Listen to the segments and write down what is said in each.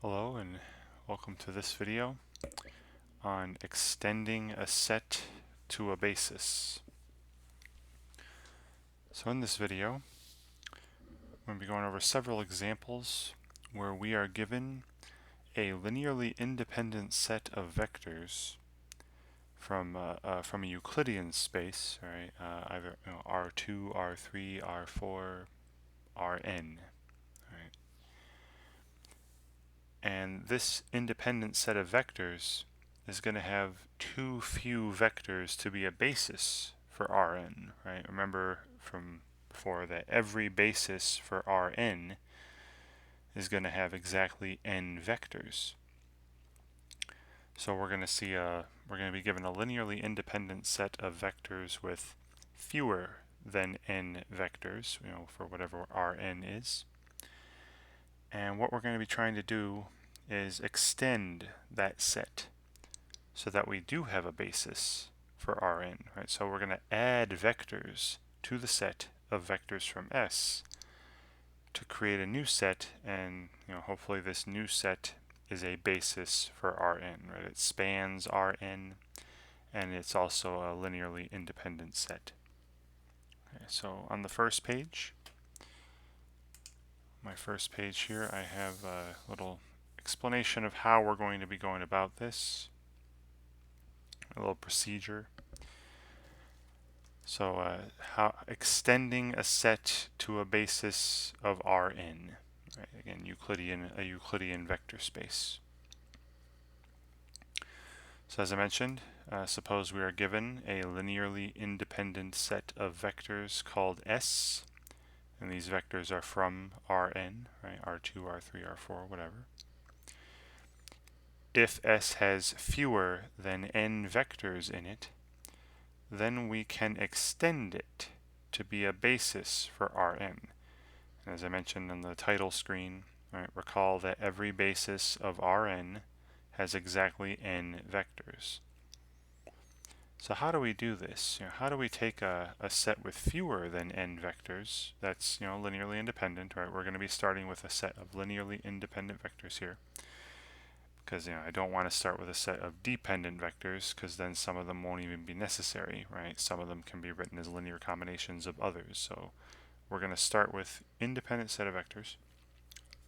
Hello and welcome to this video on extending a set to a basis. So in this video, I'm going to be going over several examples where we are given a linearly independent set of vectors from a Euclidean space, right? Either R2, R3, R4, Rn. Right? And this independent set of vectors is going to have too few vectors to be a basis for Rn, right? Remember from before that every basis for Rn is going to have exactly n vectors. So we're going to be given a linearly independent set of vectors with fewer than n vectors, for whatever Rn is. And what we're going to be trying to do is extend that set so that we do have a basis for Rn, right? So we're going to add vectors to the set of vectors from S to create a new set, and hopefully this new set is a basis for Rn, right? It spans Rn, and it's also a linearly independent set. Okay, so on the first page, my first page here, I have a little explanation of how we're going to be going about this, a little procedure. So how extending a set to a basis of Rn, right? Again, a Euclidean vector space. So as I mentioned, suppose we are given a linearly independent set of vectors called S, and these vectors are from Rn, right? R2, R3, R4, whatever. If S has fewer than n vectors in it, then we can extend it to be a basis for Rn. And as I mentioned on the title screen, right, recall that every basis of Rn has exactly n vectors. So how do we do this? How do we take a set with fewer than n vectors that's linearly independent, right? We're going to be starting with a set of linearly independent vectors here, because I don't want to start with a set of dependent vectors, because then some of them won't even be necessary, right? Some of them can be written as linear combinations of others. So we're going to start with independent set of vectors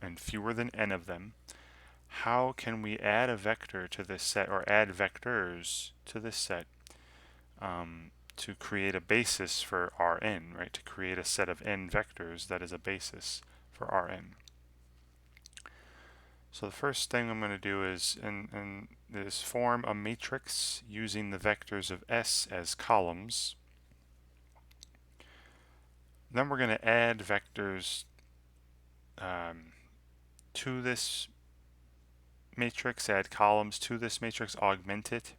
and fewer than n of them. How can we add a vector to this set, or add vectors to this set, to create a basis for Rn, right? To create a set of n vectors that is a basis for Rn. So the first thing I'm going to do is form a matrix using the vectors of S as columns. Then we're going to add vectors to this matrix, add columns to this matrix, augment it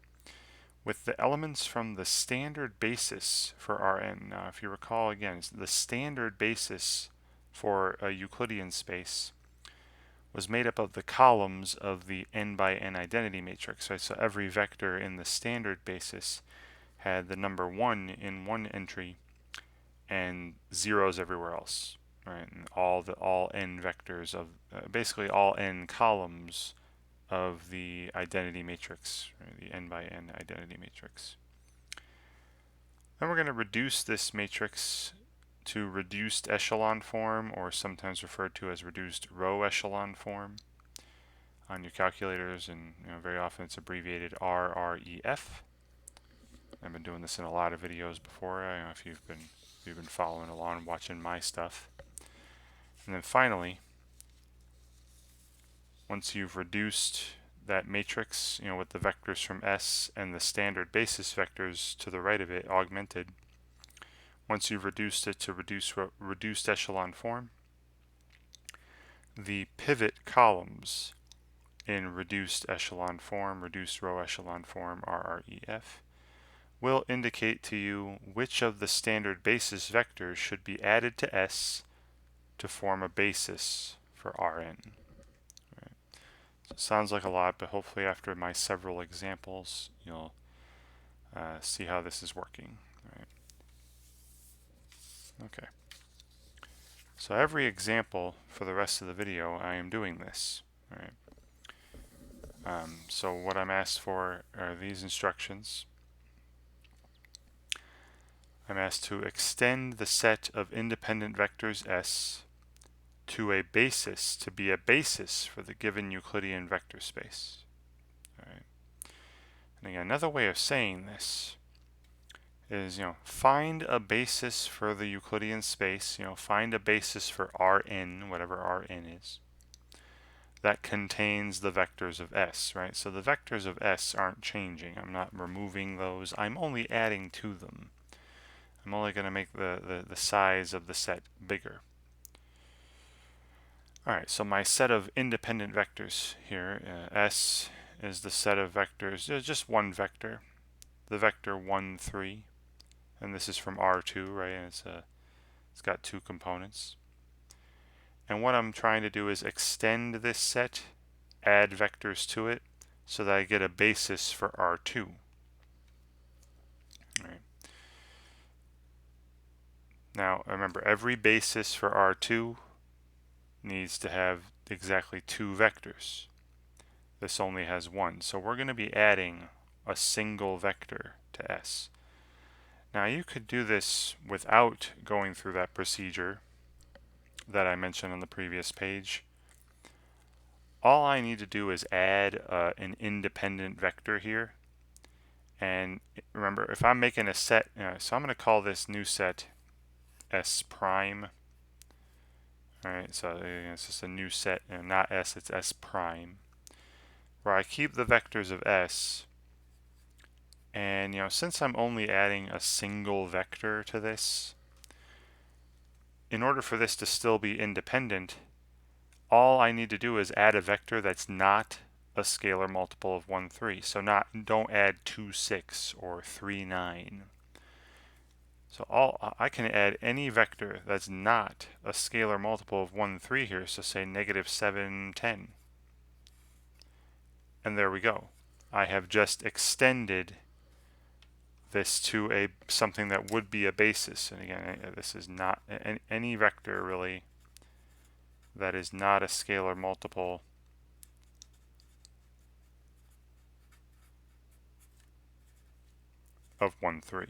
with the elements from the standard basis for Rn. Now, if you recall, again, the standard basis for a Euclidean space was made up of the columns of the n by n identity matrix, right? So every vector in the standard basis had the number 1 in one entry and zeros everywhere else, right? And all n vectors of basically all n columns of the identity matrix, right? The n by n identity matrix. Then we're going to reduce this matrix to reduced echelon form, or sometimes referred to as reduced row echelon form on your calculators, and very often it's abbreviated RREF. I've been doing this in a lot of videos before. I don't know if you've been following along, watching my stuff. And then finally, once you've reduced that matrix, with the vectors from S and the standard basis vectors to the right of it augmented, once you've reduced it to reduced echelon form, the pivot columns in reduced echelon form, reduced row echelon form, RREF, will indicate to you which of the standard basis vectors should be added to S to form a basis for Rn. Right. So it sounds like a lot, but hopefully after my several examples, you'll see how this is working. Right. Okay. So every example for the rest of the video, I am doing this. Right. So what I'm asked for are these instructions. I'm asked to extend the set of independent vectors S to a basis, to be a basis for the given Euclidean vector space. All right. And again, another way of saying this is, find a basis for the Euclidean space, find a basis for Rn, whatever Rn is, that contains the vectors of S, right? So the vectors of S aren't changing. I'm not removing those. I'm only adding to them. I'm only going to make the size of the set bigger. Alright, so my set of independent vectors here, S is the set of vectors, just one vector, the vector 1, 3, and this is from R2, right? And it's got two components. And what I'm trying to do is extend this set, add vectors to it, so that I get a basis for R2. All right. Now, remember, every basis for R2 needs to have exactly two vectors. This only has one, so we're going to be adding a single vector to S. Now, you could do this without going through that procedure that I mentioned on the previous page. All I need to do is add an independent vector here. And remember, if I'm making a set, so I'm going to call this new set S prime. Alright, so it's just a new set, not S, it's S prime, where I keep the vectors of S. And since I'm only adding a single vector to this, in order for this to still be independent, all I need to do is add a vector that's not a scalar multiple of 1, 3. So don't add 2, 6 or 3, 9. So I can add any vector that's not a scalar multiple of 1, 3 here, so say negative 7, 10. And there we go. I have just extended this to something that would be a basis. And again, this is not any vector really that is not a scalar multiple of 1, 3.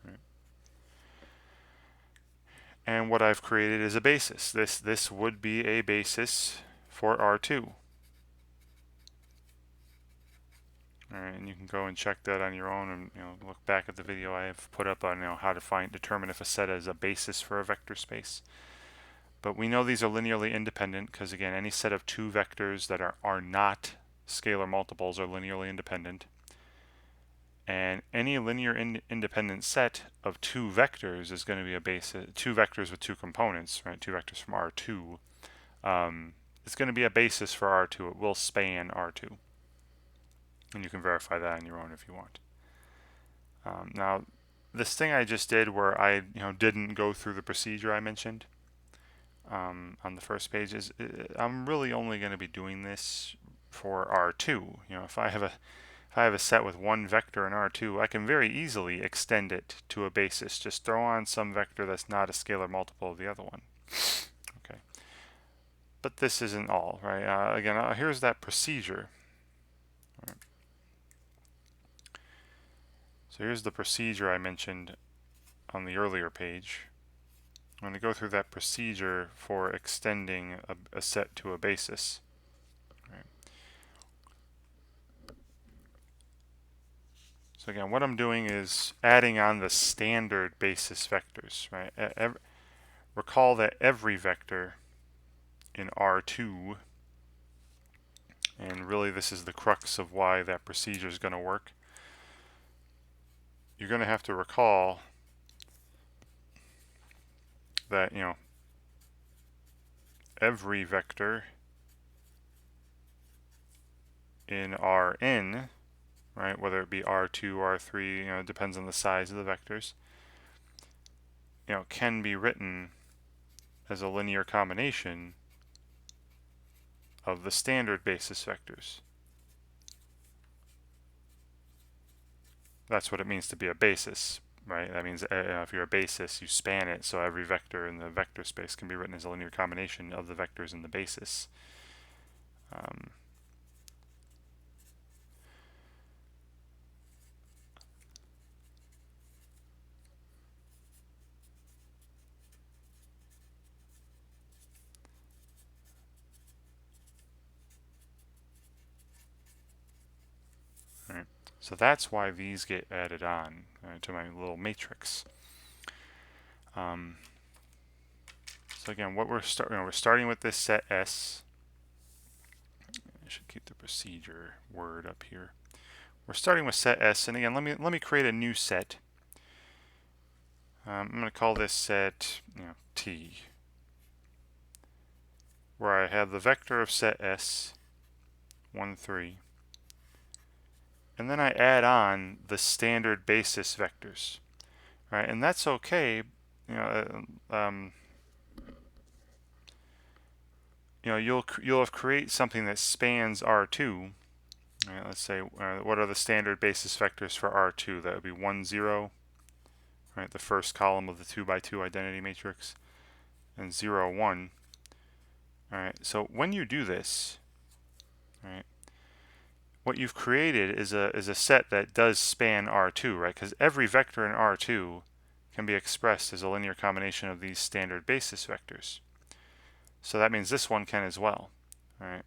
Right. And what I've created is a basis. This would be a basis for R2. Alright, and you can go and check that on your own and look back at the video I have put up on how to determine if a set is a basis for a vector space. But we know these are linearly independent because again, any set of two vectors that are not scalar multiples are linearly independent. And any linear independent set of two vectors is going to be a basis. Two vectors with two components, right? Two vectors from R2. It's going to be a basis for R2. It will span R2. And you can verify that on your own if you want. Now, this thing I just did where I didn't go through the procedure I mentioned on the first page is I'm really only going to be doing this for R2. If I have a set with one vector in R2, I can very easily extend it to a basis. Just throw on some vector that's not a scalar multiple of the other one. Okay. But this isn't all, right? Again, here's that procedure. Right. So here's the procedure I mentioned on the earlier page. I'm going to go through that procedure for extending a set to a basis. Right. So again, what I'm doing is adding on the standard basis vectors. Right. Recall that every vector in R2, and really this is the crux of why that procedure is going to work, you're going to have to recall that every vector in Rn, right, whether it be R2, R3, it depends on the size of the vectors, can be written as a linear combination of the standard basis vectors. That's what it means to be a basis. right? That means if you're a basis, you span it, so every vector in the vector space can be written as a linear combination of the vectors in the basis. Right. So that's why these get added on to my little matrix. So again, what we're starting with this set S. I should keep the procedure word up here. We're starting with set S, and again, let me create a new set. I'm going to call this set T, where I have the vector of set S, 1, 3, and then I add on the standard basis vectors, right? And that's okay. You'll have create something that spans R2. Right, let's say what are the standard basis vectors for R2? That would be 1, 0, right? The first column of the 2 by 2 identity matrix, and 0, 1. All right. So when you do this, right, what you've created is a set that does span R2, right? Because every vector in R2 can be expressed as a linear combination of these standard basis vectors. So that means this one can as well, right?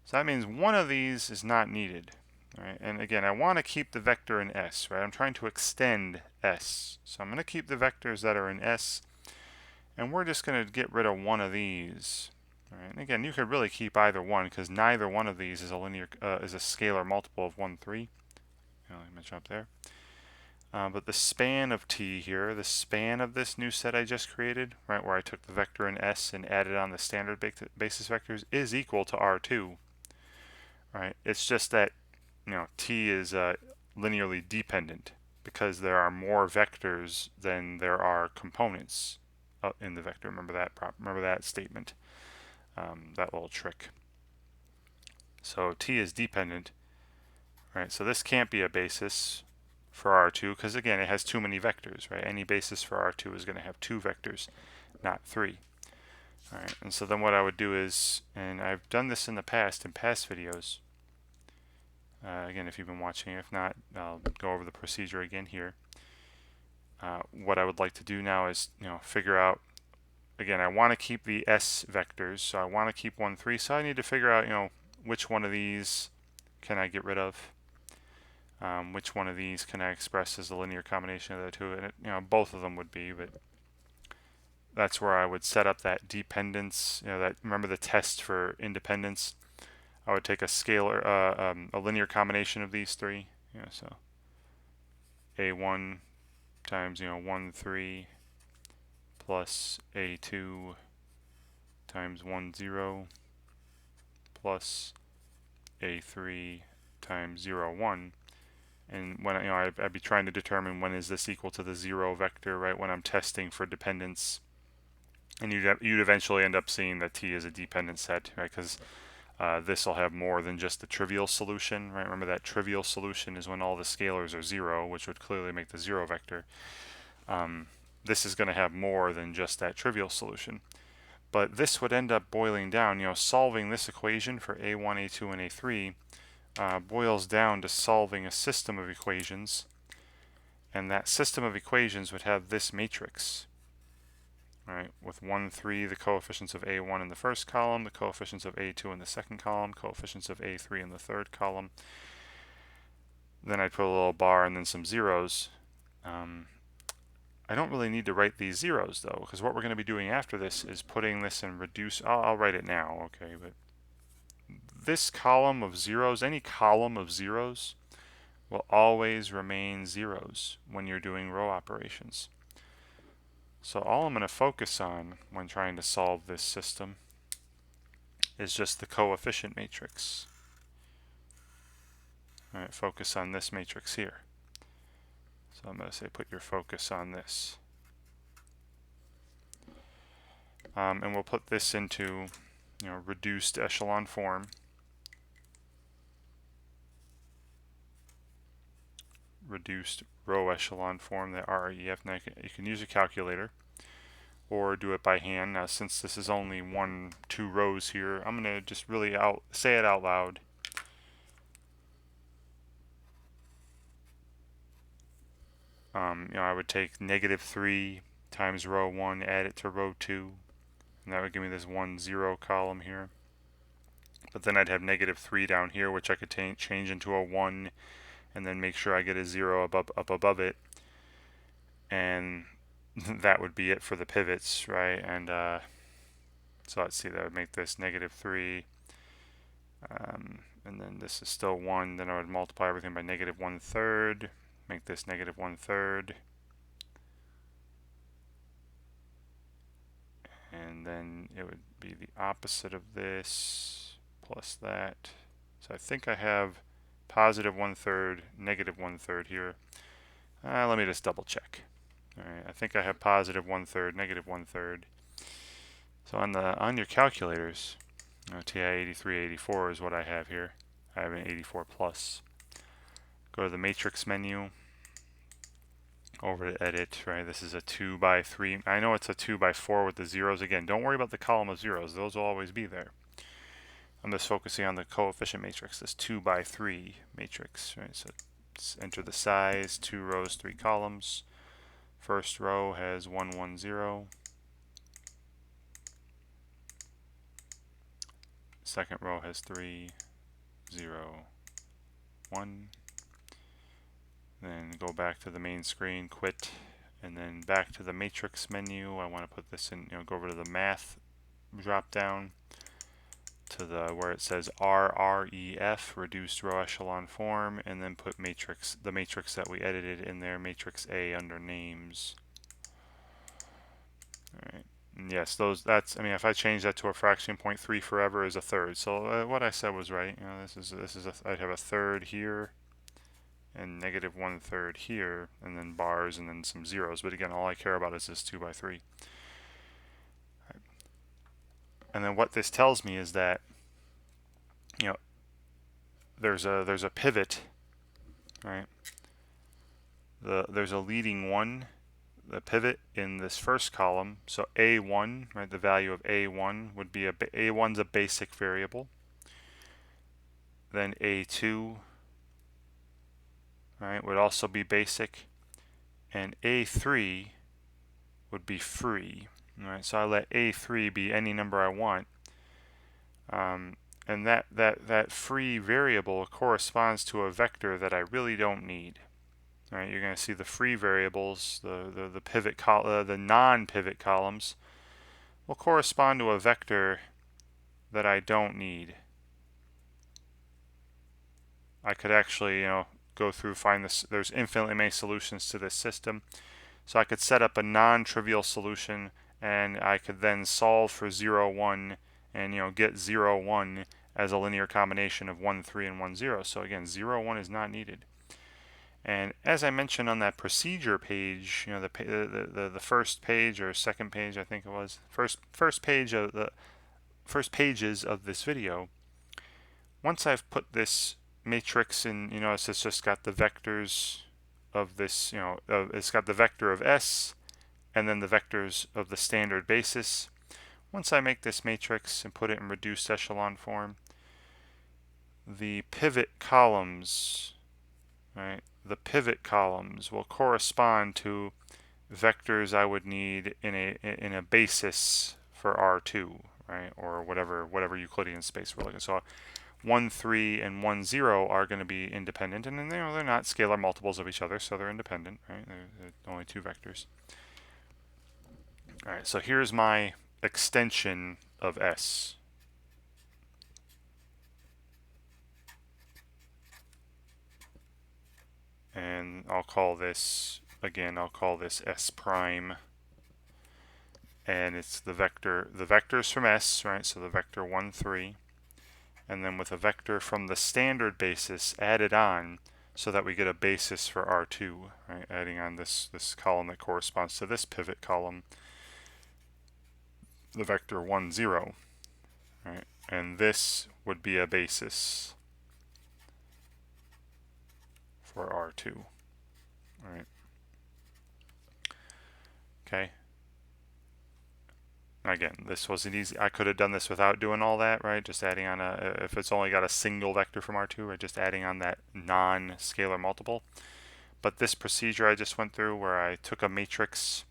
So that means one of these is not needed, right? And again, I want to keep the vector in S, right? I'm trying to extend S. So I'm going to keep the vectors that are in S, and we're just going to get rid of one of these. All right. And again, you could really keep either one because neither one of these is a linear is a scalar multiple of 1, 3. Let me jump there. But the span of T here, the span of this new set I just created, right, where I took the vector in S and added on the standard basis vectors, is equal to R2. Right? It's just that T is linearly dependent because there are more vectors than there are components in the vector. Remember that statement, that little trick. So T is dependent, right? So this can't be a basis for R2 because again it has too many vectors, right? Any basis for R2 is going to have 2 vectors, not 3. All right, and so then what I would do is, and I've done this in the past in past videos. Again, if you've been watching, if not, I'll go over the procedure again here. What I would like to do now is, figure out. Again, I want to keep the S vectors, so I want to keep 1, 3. So I need to figure out, which one of these can I get rid of. Which one of these can I express as a linear combination of the two? And both of them would be, but that's where I would set up that dependence. Remember the test for independence. I would take a scalar, a linear combination of these three. So A1 times 1, 3 plus A2 times 1, 0 plus A3 times 0, 1. And when I'd be trying to determine when is this equal to the 0 vector, right? When I'm testing for dependence, and you'd eventually end up seeing that T is a dependent set, right? Because this will have more than just the trivial solution, right? Remember that trivial solution is when all the scalars are 0, which would clearly make the 0 vector. This is going to have more than just that trivial solution. But this would end up boiling down, solving this equation for A1, A2, and A3 boils down to solving a system of equations. And that system of equations would have this matrix, right? With 1, 3, the coefficients of A1 in the first column, the coefficients of A2 in the second column, coefficients of A3 in the third column. Then I'd put a little bar and then some zeros. I don't really need to write these zeros though, because what we're going to be doing after this is putting this in reduce. I'll write it now, okay, but this column of zeros, any column of zeros, will always remain zeros when you're doing row operations. So all I'm going to focus on when trying to solve this system is just the coefficient matrix. All right, focus on this matrix here. So I'm going to say put your focus on this. And we'll put this into reduced echelon form. reduced row echelon form, the REF. Now you can use a calculator or do it by hand. Now since this is only two rows here, I'm going to just really say it out loud. I would take -3 times row 1, add it to row 2, and that would give me this 1, 0 column here. But then I'd have -3 down here, which I could change into a 1, and then make sure I get a 0 up above it. And that would be it for the pivots, right? And so let's see, that would make this -3. And then this is still 1. Then I would multiply everything by -1/3, make this -1/3. And then it would be the opposite of this plus that. So I think I have +1/3, -1/3 here. Let me just double check. Alright, I think I have +1/3, -1/3. So on your calculators, TI 8384 is what I have here. I have an 84 plus. Go to the matrix menu, over to edit, right? This is a 2x3. I know it's a 2x4 with the zeros. Again, don't worry about the column of zeros. Those will always be there. I'm just focusing on the coefficient matrix, this 2x3 matrix, right? So let's enter the size, 2 rows, 3 columns. First row has 1, 1, 0. Second row has 3, 0, 1. Then go back to the main screen, quit, and then back to the matrix menu. I want to put this in, go over to the math drop down to where it says RREF, reduced row echelon form, and then put the matrix that we edited in there, matrix A under names. All right. And yes, if I change that to a fraction, 0.3 forever is a third. So what I said was right. I'd have a third here, and -1/3 here, and then bars, and then some zeros. But again, all I care about is this 2x3. Right. And then what this tells me is that, there's a pivot, right? There's a leading one, the pivot in this first column. So A1, right? The value of A1 would be A1's a basic variable. Then A2, right, would also be basic, and A3 would be free. Right, so I let A3 be any number I want, and that free variable corresponds to a vector that I really don't need. Right, you're going to see the free variables, the pivot the non-pivot columns, will correspond to a vector that I don't need. I could actually, go through, find this. There's infinitely many solutions to this system. So I could set up a non-trivial solution, and I could then solve for 0, 1, and get 0, 1 as a linear combination of 1, 3, and 1, 0. So again, 0, 1 is not needed. And as I mentioned on that procedure page, the first page or second page, I think it was, first pages of this video, once I've put this matrix in, it's just got the vectors of this, it's got the vector of S and then the vectors of the standard basis. Once I make this matrix and put it in reduced echelon form, the pivot columns, right? The pivot columns will correspond to vectors I would need in a basis for R2, right? Or whatever Euclidean space we're looking. So 1, 3, and 1, 0 are going to be independent, and then they're not scalar multiples of each other, so they're independent, right? They're only two vectors. All right, so here's my extension of S. And I'll call this S prime. And it's the vectors from S, right? So the vector 1, 3. And then with a vector from the standard basis added on so that we get a basis for R2, right? Adding on this column that corresponds to this pivot column, the vector 1, 0, right? And this would be a basis for R2. All right. Okay. Again, this wasn't easy. I could have done this without doing all that, right? Just adding on if it's only got a single vector from R2, right? Just adding on that non-scalar multiple. But this procedure I just went through where I took a matrix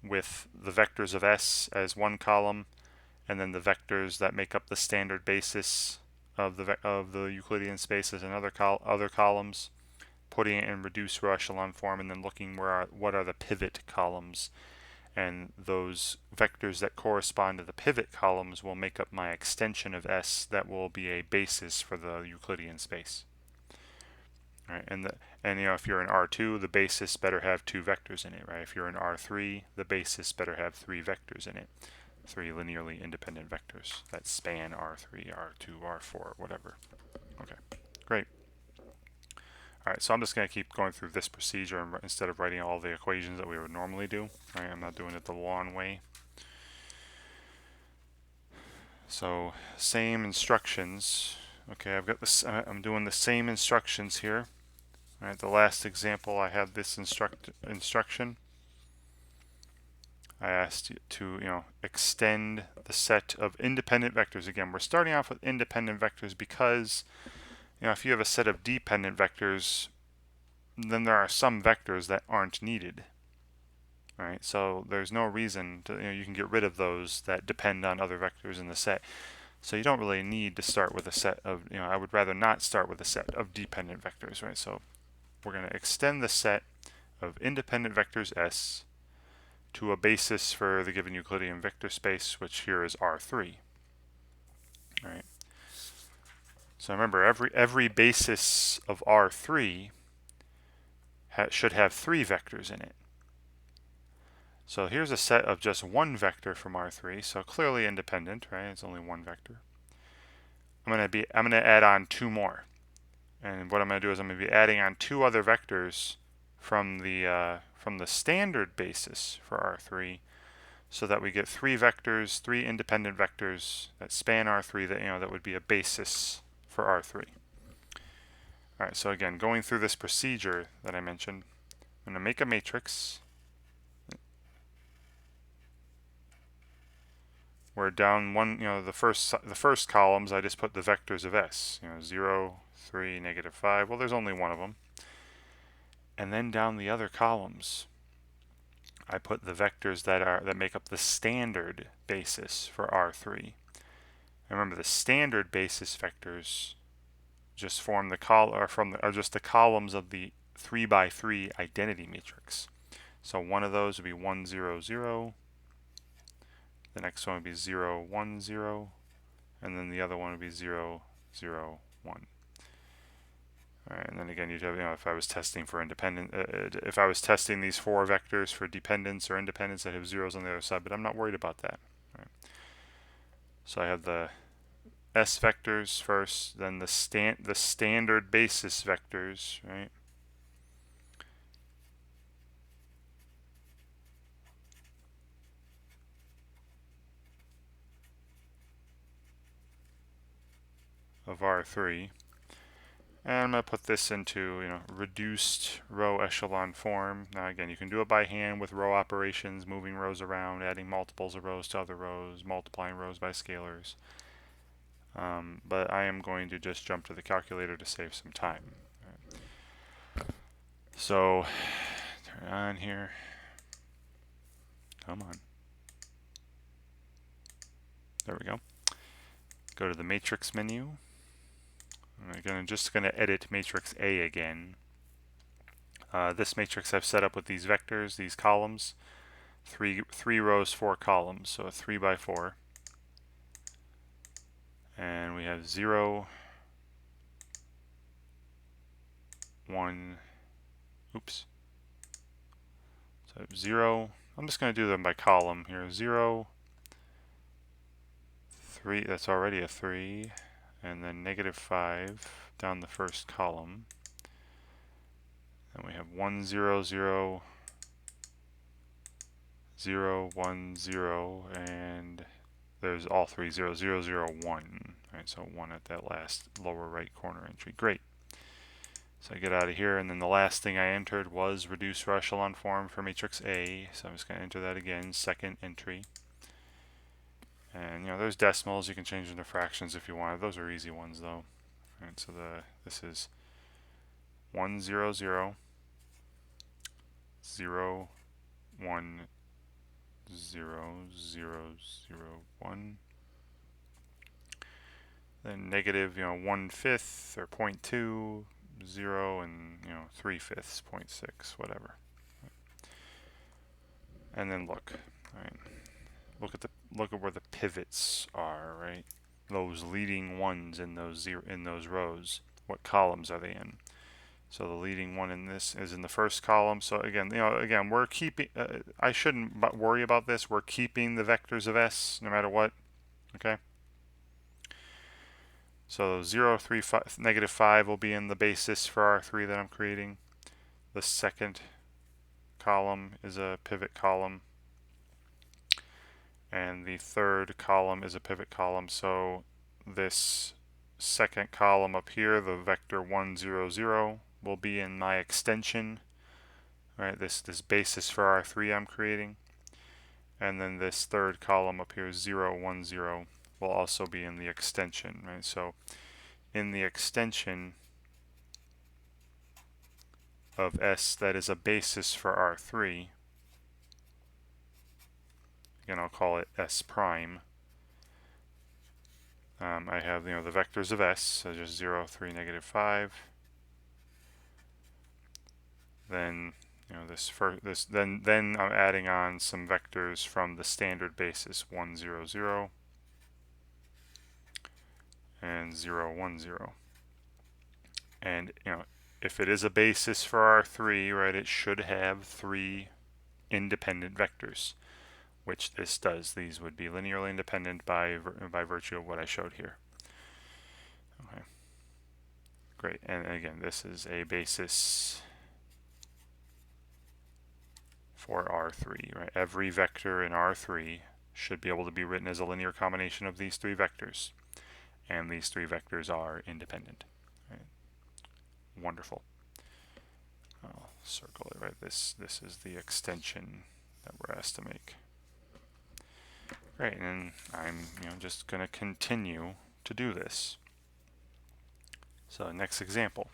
with the vectors of S as one column, and then the vectors that make up the standard basis of the Euclidean space as another other columns, putting it in reduced row echelon form, and then looking what are the pivot columns, and those vectors that correspond to the pivot columns will make up my extension of S that will be a basis for the Euclidean space. All right, and you know, if you're in R2, the basis better have two vectors in it, right? If you're in R3, the basis better have three vectors in it, three linearly independent vectors that span R3, R2, R4, whatever. Okay, great. All right, so I'm just going to keep going through this procedure instead of writing all the equations that we would normally do. All right, I'm not doing it the long way. So same instructions. Okay, I've got this. I'm doing the same instructions here. All right, the last example I had this instruction. I asked you to extend the set of independent vectors. Again, we're starting off with independent vectors because if you have a set of dependent vectors, then there are some vectors that aren't needed. Right, so there's no reason to you can get rid of those that depend on other vectors in the set. So you don't really need to start with a set of I would rather not start with a set of dependent vectors, right? So we're going to extend the set of independent vectors S to a basis for the given Euclidean vector space, which here is R3. All right. So remember, every basis of R3 should have three vectors in it. So here's a set of just one vector from R3, so clearly independent, right? It's only one vector. I'm going to add on two more, and what I'm going to do is I'm going to be adding on two other vectors from the standard basis for R3, so that we get three vectors, three independent vectors that span R3 that would be a basis for R3. All right, so again, going through this procedure that I mentioned, I'm going to make a matrix. Where down one, the first columns, I just put the vectors of S, 0, 3, -5. Well, there's only one of them. And then down the other columns, I put the vectors that make up the standard basis for R3. And remember, the standard basis vectors just form are just the columns of the 3 by 3 identity matrix. So one of those would be 1, 0, 0. The next one would be 0, 1, 0. And then the other one would be 0, 0, 1. All right, and then again, you'd have, if I was testing for if I was testing these four vectors for dependence or independence, I'd have zeros on the other side, but I'm not worried about that. Right. So I have the S vectors first, then the standard basis vectors, right? Of R3. And I'm going to put this into, reduced row echelon form. Now again, you can do it by hand with row operations, moving rows around, adding multiples of rows to other rows, multiplying rows by scalars. But I am going to just jump to the calculator to save some time. Right. So, turn it on here. Come on. There we go. Go to the matrix menu. I'm just going to edit matrix A again. This matrix I've set up with these vectors, these columns, three rows, 4 columns, so a 3 by 4. And we have 0, 1, oops. So 0, I'm just going to do them by column here. 0, 3, that's already a 3, and then -5 down the first column. And we have 1, 0, 0, 0, 1, 0, and there's all three 0, 0, 0, 1. Right, so 1 at that last lower right corner entry. Great. So I get out of here, and then the last thing I entered was reduced row echelon form for matrix A. So I'm just going to enter that again, second entry. And there's decimals. You can change them to fractions if you want. Those are easy ones though. All right, so this is 1 0 0 0 1 0 0 0 1. Then negative 1/5 or 0.2, 0, and 3/5, 0.6, whatever. And then look, right? Look at where the pivots are, right? Those leading ones in those rows. What columns are they in? So the leading one in this is in the first column. So again, we're keeping. I shouldn't worry about this. We're keeping the vectors of S no matter what. Okay. So 0, 3, 5, -5 will be in the basis for R3 that I'm creating. The second column is a pivot column, and the third column is a pivot column. So this second column up here, the vector 1 0 0, will be in my extension, right? This basis for R3 I'm creating, and then this third column up here, 0 1 0, will also be in the extension, right? So in the extension of S that is a basis for R3, again I'll call it S prime. I have the vectors of S, so just 0, 3, -5. Then then I'm adding on some vectors from the standard basis 1 0 0 and 0 1 0. And if it is a basis for R3, right, it should have 3 independent vectors, which this does. These would be linearly independent by virtue of what I showed here. Okay, great. And again, this is a basis for R3, right? Every vector in R3 should be able to be written as a linear combination of these 3 vectors, and these 3 vectors are independent. Right? Wonderful. I'll circle it, right? This is the extension that we're asked to make. Great, and I'm just going to continue to do this. So next example.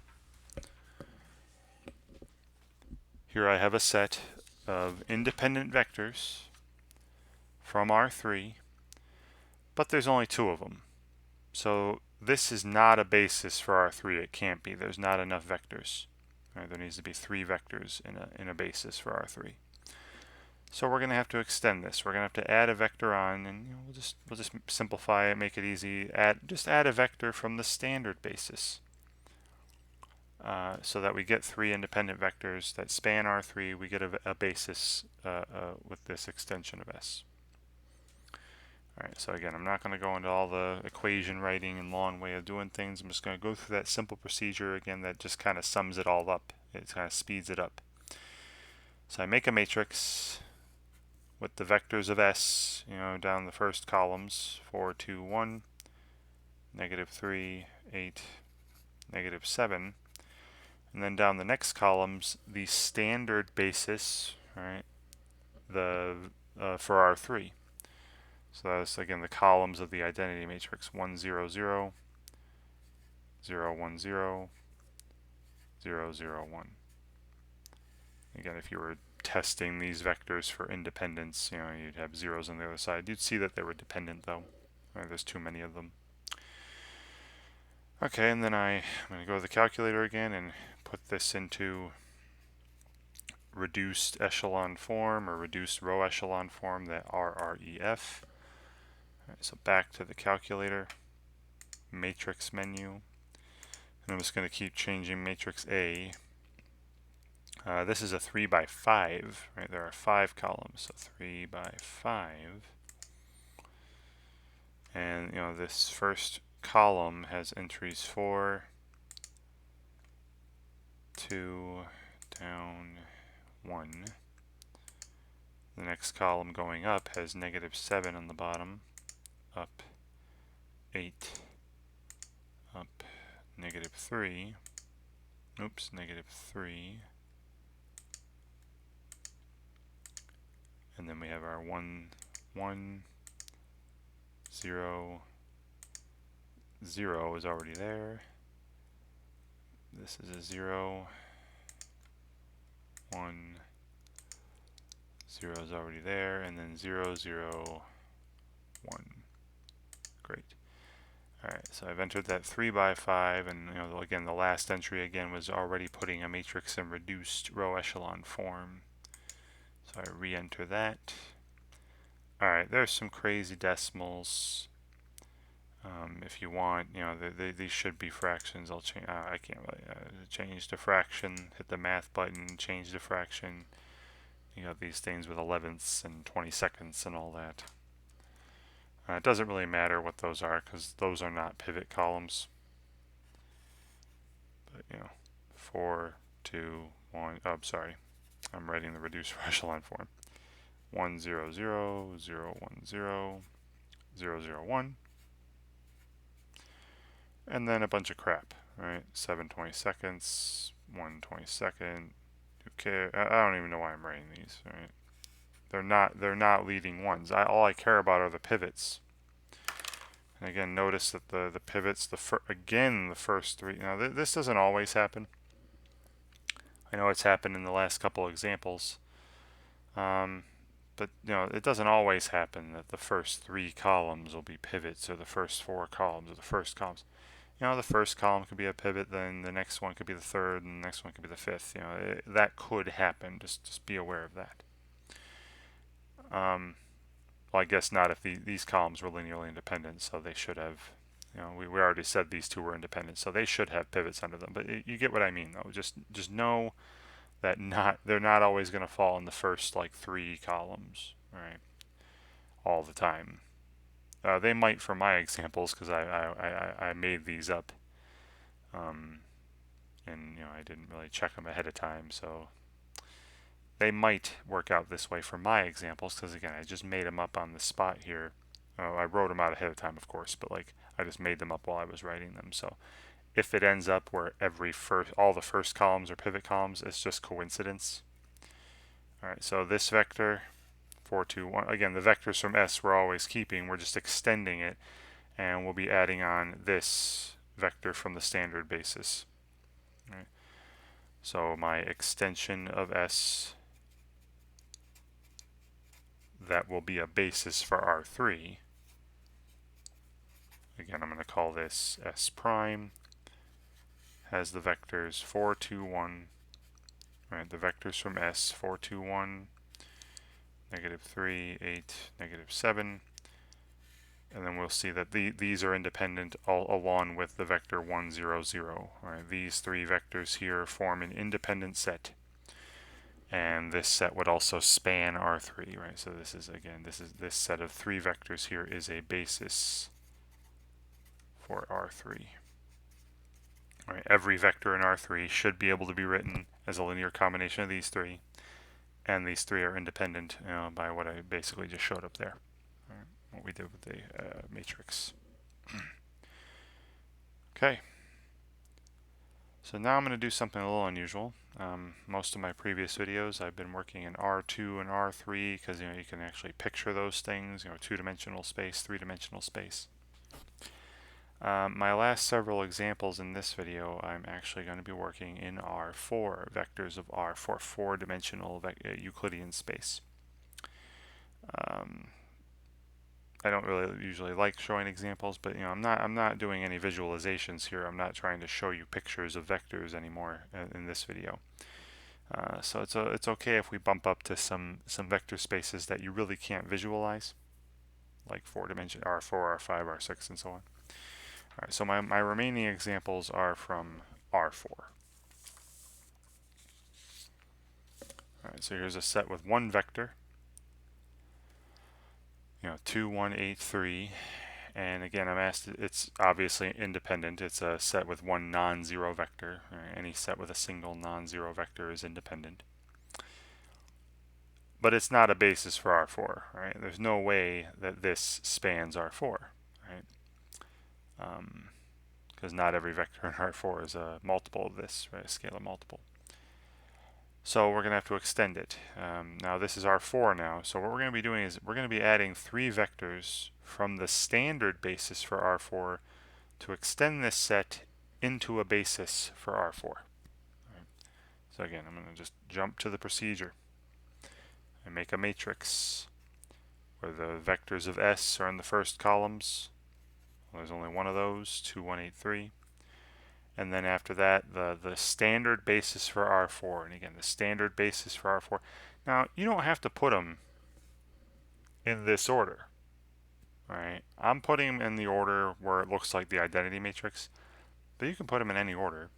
Here I have a set of independent vectors from R3, but there's only 2 of them. So this is not a basis for R3. It can't be. There's not enough vectors. Right? There needs to be 3 vectors in a basis for R3. So we're going to have to extend this. We're going to have to add a vector on, and we'll just simplify it, make it easy. Just add a vector from the standard basis, so that we get 3 independent vectors that span R3. We get a basis with this extension of S. Alright, so again, I'm not going to go into all the equation writing and long way of doing things. I'm just going to go through that simple procedure again that just kind of sums it all up. It kind of speeds it up. So I make a matrix with the vectors of S, down the first columns, 4, 2, 1, -3, 8, -7. And then down the next columns, the standard basis, right, for R3. So that's, again, the columns of the identity matrix, 1 0 0, 0 1 0, 0 0 1. Again, if you were testing these vectors for independence, you'd have zeros on the other side. You'd see that they were dependent, though. There's too many of them. Okay, and then I'm going to go to the calculator again and put this into reduced echelon form or reduced row echelon form, that RREF. Right, so back to the calculator, matrix menu, and I'm just going to keep changing matrix A. This is a 3 by 5, right? There are 5 columns, so 3 by 5. And this first column has entries 4, 2, down 1. The next column going up has -7 on the bottom, up 8, up -3, oops, -3. And then we have our 1, 1, 0, 0 is already there. This is a 0, 1, 0 is already there, and then 0, 0, 1. Great. Alright, so I've entered that 3 by 5, and again, the last entry again was already putting a matrix in reduced row echelon form. So I re-enter that. Alright, there's some crazy decimals. If you want, these should be fractions. I'll change. I can't really change the fraction. Hit the math button. Change the fraction. You got these things with 11ths and 20 seconds and all that. It doesn't really matter what those are because those are not pivot columns. But 4, 2, 1. Oh, I'm sorry. I'm writing the reduced echelon form. 1, 0, 0, 0, 1, 0, 0, 0, 1. And then a bunch of crap, right? 7 20 seconds, 1 22nd. Who cares? I don't even know why I'm writing these, right? They're not leading ones. All I care about are the pivots. And again, notice that the pivots, the first three. Now this doesn't always happen. I know it's happened in the last couple examples, but it doesn't always happen that the first 3 columns will be pivots, or the first 4 columns, or the first columns. The first column could be a pivot, then the next one could be the third, and the next one could be the fifth. That could happen. Just be aware of that. Well, I guess not if these columns were linearly independent, so they should have. We already said these two were independent, so they should have pivots under them. But you get what I mean, though. Just know that they're not always going to fall in the first 3 columns, right? All the time. They might for my examples because I made these up. And I didn't really check them ahead of time, so they might work out this way for my examples because again I just made them up on the spot here. I wrote them out ahead of time, of course, but I just made them up while I was writing them. So if it ends up where all the first columns are pivot columns, it's just coincidence. All right, so this vector 4, 2, 1. Again, the vectors from S we're always keeping. We're just extending it, and we'll be adding on this vector from the standard basis. Right. So my extension of S that will be a basis for R3. Again, I'm going to call this S prime. Has the vectors 4, 2, 1. Right, the vectors from S 4, 2, 1, -3, 8, -7. And then we'll see that these are independent along with the vector 1, 0, 0. Right, these 3 vectors here form an independent set. And this set would also span R3, right? So this set of 3 vectors here is a basis for R3. Right, every vector in R3 should be able to be written as a linear combination of these 3, and these 3 are independent by what I basically just showed up there. Right, what we did with the matrix. Okay. So now I'm going to do something a little unusual. Most of my previous videos I've been working in R2 and R3 because you can actually picture those things, 2-dimensional space, 3-dimensional space. My last several examples in this video I'm actually going to be working in R4, vectors of R for 4-dimensional Euclidean space. I don't really usually like showing examples, but I'm not doing any visualizations here. I'm not trying to show you pictures of vectors anymore in this video. So it's okay if we bump up to some vector spaces that you really can't visualize, like 4-dimension R4, R5, R6, and so on. All right, so my remaining examples are from R4. All right, so here's a set with one vector, 2, 1, 8, 3. And again, I'm asked, it's obviously independent. It's a set with one non-zero vector. Right? Any set with a single non-zero vector is independent. But it's not a basis for R4, right? There's no way that this spans R4, right? because not every vector in R4 is a multiple of this, right? A scalar multiple. So we're going to have to extend it. Now this is R4 now, so what we're going to be doing is we're going to be adding 3 vectors from the standard basis for R4 to extend this set into a basis for R4. Right. So again, I'm going to just jump to the procedure and make a matrix where the vectors of S are in the first columns. Well, there's only one of those, 2, 1, 8, 3. And then after that, the standard basis for R4. And again, the standard basis for R4. Now, you don't have to put them in this order, right? I'm putting them in the order where it looks like the identity matrix, but you can put them in any order.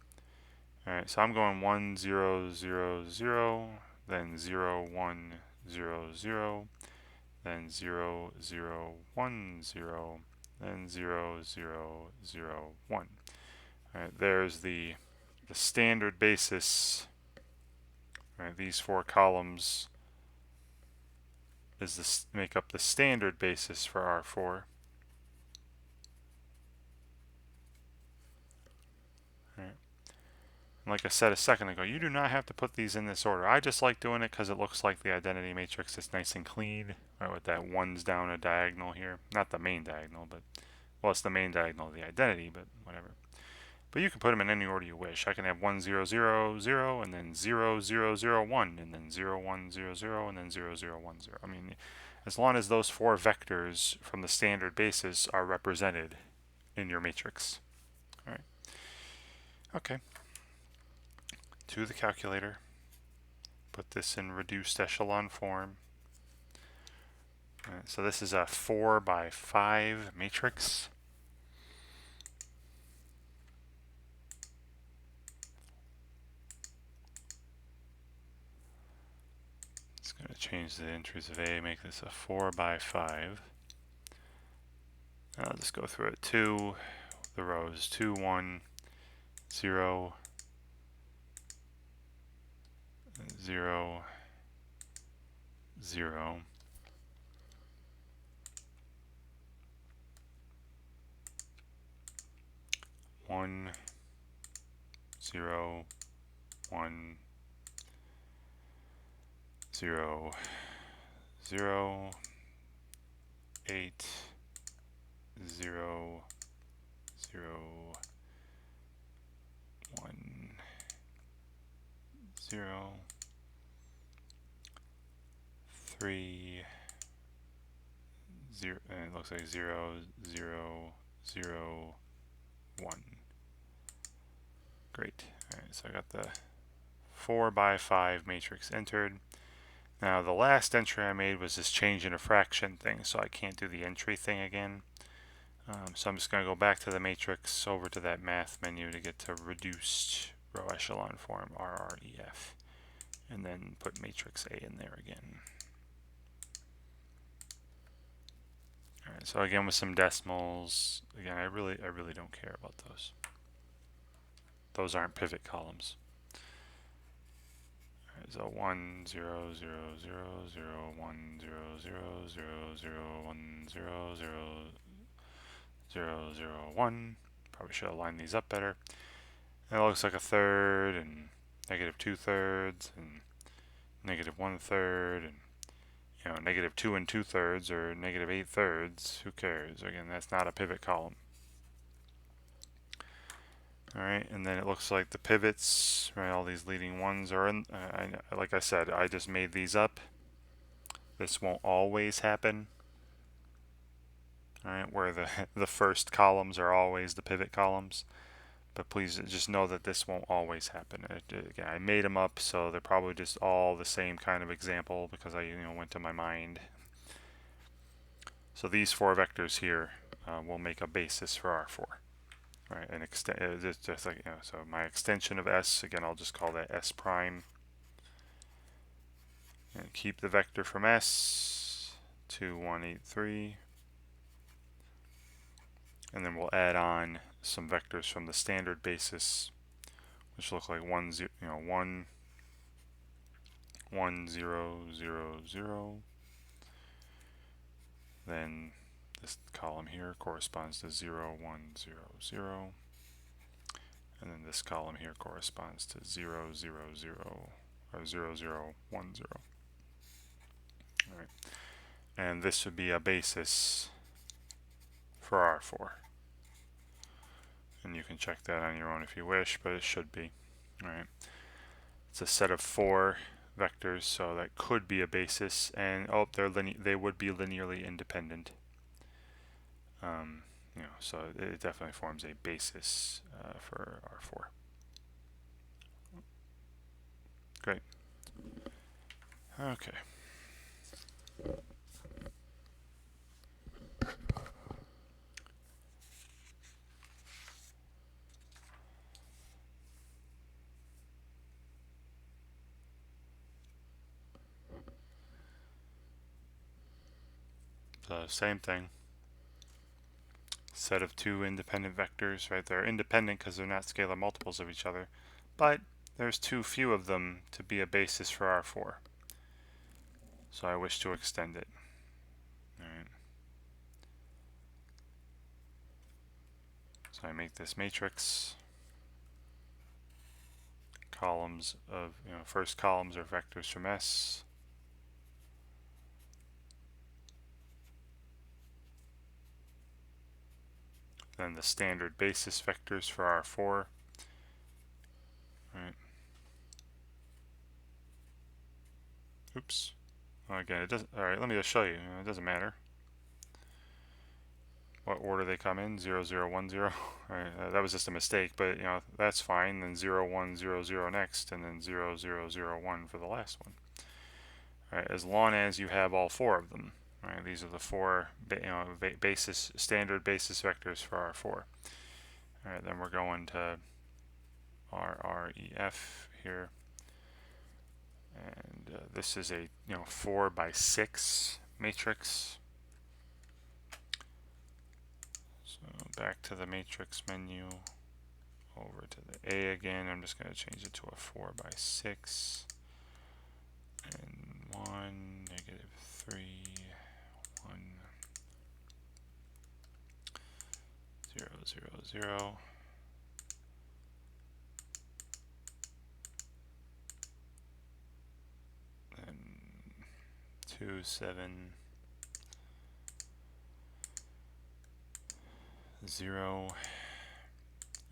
All right, so I'm going 1, 0, 0, 0, then 0, 1, 0, 0, then 0, 0, 1, 0, then 0, 0, 0, 1. All right, there's the standard basis. Right, these 4 columns make up the standard basis for R4. Right. Like I said a second ago, you do not have to put these in this order. I just like doing it because it looks like the identity matrix is nice and clean, right, with that 1's down a diagonal here. Not the main diagonal, but, well, it's the main diagonal of the identity, but whatever. But you can put them in any order you wish. I can have 1, 0, 0, 0, and then 0, 0, 0, 1, and then 0, 1, 0, 0, and then 0, 0, 1, 0. I mean, as long as those 4 vectors from the standard basis are represented in your matrix. All right. Okay. To the calculator. Put this in reduced echelon form. All right, so this is a 4 by 5 matrix. It's going to change the entries of A, make this a 4 by 5. I'll just go through it. 2, the rows 2, 1, 0, 0, 0. 1, 0, 1, 0, 0, 8, 0, 0, 1, 0, 3, 0, and it looks like 0, 0, 0, 1. Great. All right, so I got the 4 by 5 matrix entered. Now the last entry I made was this change in a fraction thing, so I can't do the entry thing again. So I'm just going to go back to the matrix, over to that math menu to get to reduced row echelon form, RREF, and then put matrix A in there again. All right, so again with some decimals. Again, I really don't care about those. Those aren't pivot columns. All right, so 1, 0, 0, 0, 0, 1, 0, 0, 0, 0, 1, 0, 0, 0, 0, 1. Probably should align these up better. And it looks like a third, and negative 2/3, and negative 1/3, and negative 2 2/3 or negative 8/3. Who cares? Again, that's not a pivot column. All right, and then it looks like the pivots, right? All these leading ones are in. Like I said, I just made these up. This won't always happen. All right, where the first columns are always the pivot columns. But please just know that this won't always happen. Again, I made them up, so they're probably just all the same kind of example because I went to my mind. So these 4 vectors here will make a basis for R4. Right, and just like so my extension of S, again, I'll just call that S prime. And keep the vector from S, 2, 1, 8, 3. And then we'll add on some vectors from the standard basis, which look like 1, 0, 1, 1, 0, 0, 0. Then this column here corresponds to 0, 1, 0, 0. And then this column here corresponds to 0, 0, 0, or 0, 0, 1, 0. All right. And this would be a basis for R4. And you can check that on your own if you wish, but it should be. All right. It's a set of 4 vectors, so that could be a basis, and they would be linearly independent. So it definitely forms a basis for R4. Great. Okay. So same thing. Set of 2 independent vectors, right? They're independent because they're not scalar multiples of each other, but there's too few of them to be a basis for R4. So I wish to extend it. All right. So I make this matrix. Columns of, first columns are vectors from S. Then the standard basis vectors for R4. Right. Oops. Well, again, it doesn't. All right, let me just show you. It doesn't matter what order they come in. 0, 0, 1, 0. All right, that was just a mistake, but that's fine. Then 0, 1, 0, 0 next, and then 0, 0, 0, 1 for the last one. All right, as long as you have all 4 of them. Right, these are the 4 standard basis vectors for R4. All right, then we're going to RREF here, and this is a 4 by 6 matrix. So back to the matrix menu, over to the A again. I'm just going to change it to a 4 by 6, and 1, -3, 1, 0, 0, 0. Then 2, 7, 0.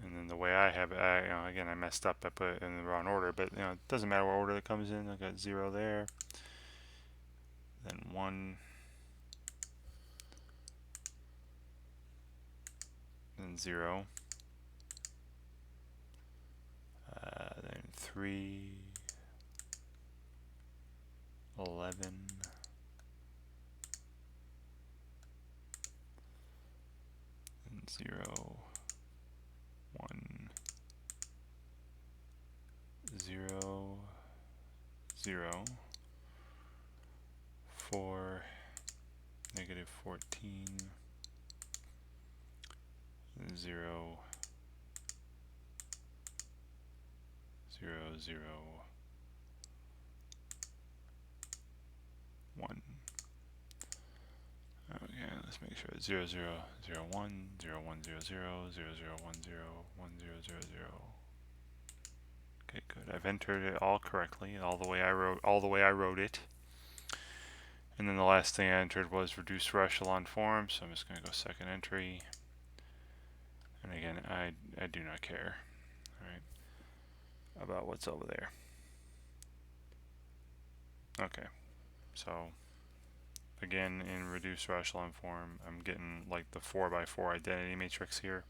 And then the way I have it, again, I messed up. I put it in the wrong order, but it doesn't matter what order it comes in. I got 0 there, then 1, then 0, then 3, 11, and 0, 1, 0, 0, 4, -14, 0, 0, 0, 1. Okay, let's make sure it's 0, 0, 0, 1, 0, 1, 0, 0, 0, 0, 1, 0, 1, 0, 0, 0. Okay, good. I've entered it all correctly, all the way I wrote it. And then the last thing I entered was reduced row echelon form, so I'm just going to go second entry. And again, I do not care, right, about what's over there. Okay, so again, in reduced row echelon form, I'm getting like the 4 by 4 identity matrix here.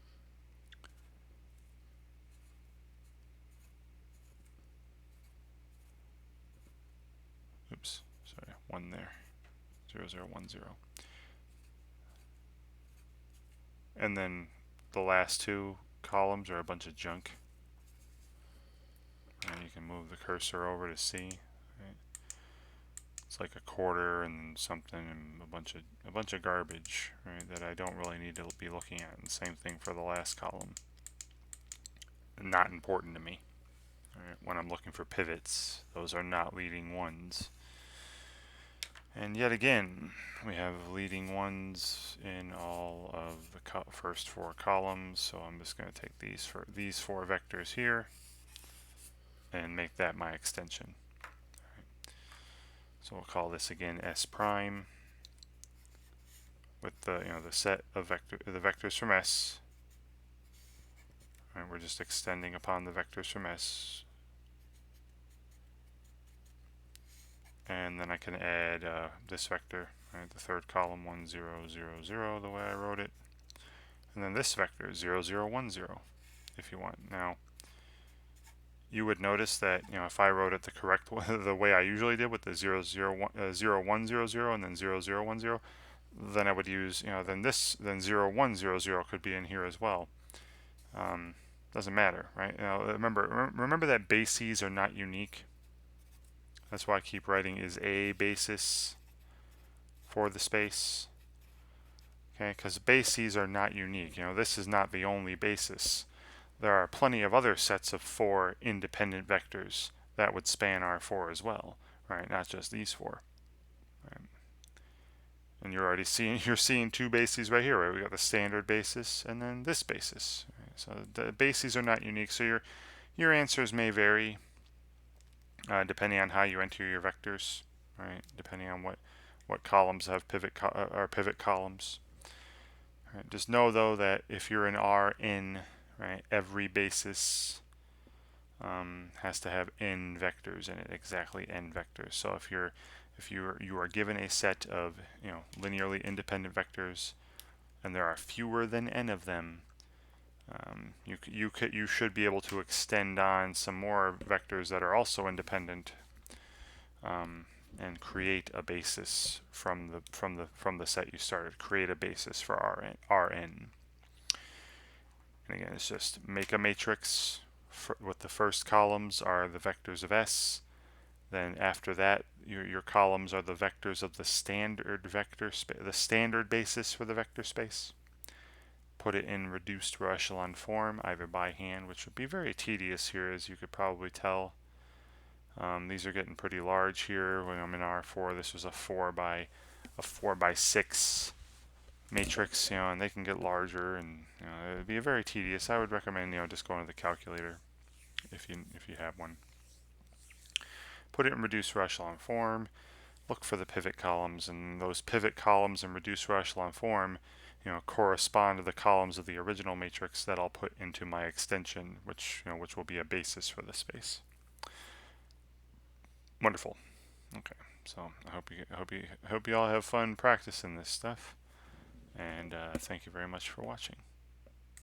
Oops, sorry, 1 there. 0, 0, 1, 0. And then the last 2 columns are a bunch of junk. And you can move the cursor over to see. Right? It's like a quarter and something, and a bunch of garbage, right, that I don't really need to be looking at. And the same thing for the last column. Not important to me. Right? When I'm looking for pivots, those are not leading ones. And yet again, we have leading ones in all of the first 4 columns. So I'm just going to take these 4 vectors here and make that my extension. So we'll call this again S prime with the the set of the vectors from S. And we're just extending upon the vectors from S. And then I can add this vector, right, the third column 1 0 0 0 the way I wrote it. And then this vector 0 0 1 0 if you want. Now you would notice that if I wrote it the correct way, the way I usually did with the 0 0 1 0 1 0 0 and then 0 0 1 0, then I would use then 0 1 0 0 could be in here as well. Doesn't matter, right? Remember that bases are not unique. That's why I keep writing is a basis for the space. Okay, because bases are not unique. This is not the only basis. There are plenty of other sets of 4 independent vectors that would span R4 as well, right? Not just these 4. Right? And you're seeing 2 bases right here, right? We got the standard basis and then this basis. Right? So the bases are not unique. So your answers may vary depending on how you enter your vectors, right? Depending on what columns have pivot columns. Right? Just know though that if you're in Rn, right, every basis has to have n vectors in it, exactly n vectors. So if you are given a set of linearly independent vectors, and there are fewer than n of them, you should be able to extend on some more vectors that are also independent, and create a basis from the set you started. Create a basis for Rn. And again, it's just make a matrix with the first columns are the vectors of S. Then after that, your columns are the vectors of the standard vector space, the standard basis for the vector space. Put it in reduced row echelon form, either by hand, which would be very tedious here, as you could probably tell. These are getting pretty large here. When I'm in R4, this was a 4 by 6 matrix, and they can get larger, and it'd be very tedious. I would recommend just going to the calculator if you have one. Put it in reduced row echelon form. Look for the pivot columns, and those pivot columns in reduced row echelon form, correspond to the columns of the original matrix that I'll put into my extension, which will be a basis for the space. Wonderful. Okay, so I hope you all have fun practicing this stuff, and thank you very much for watching.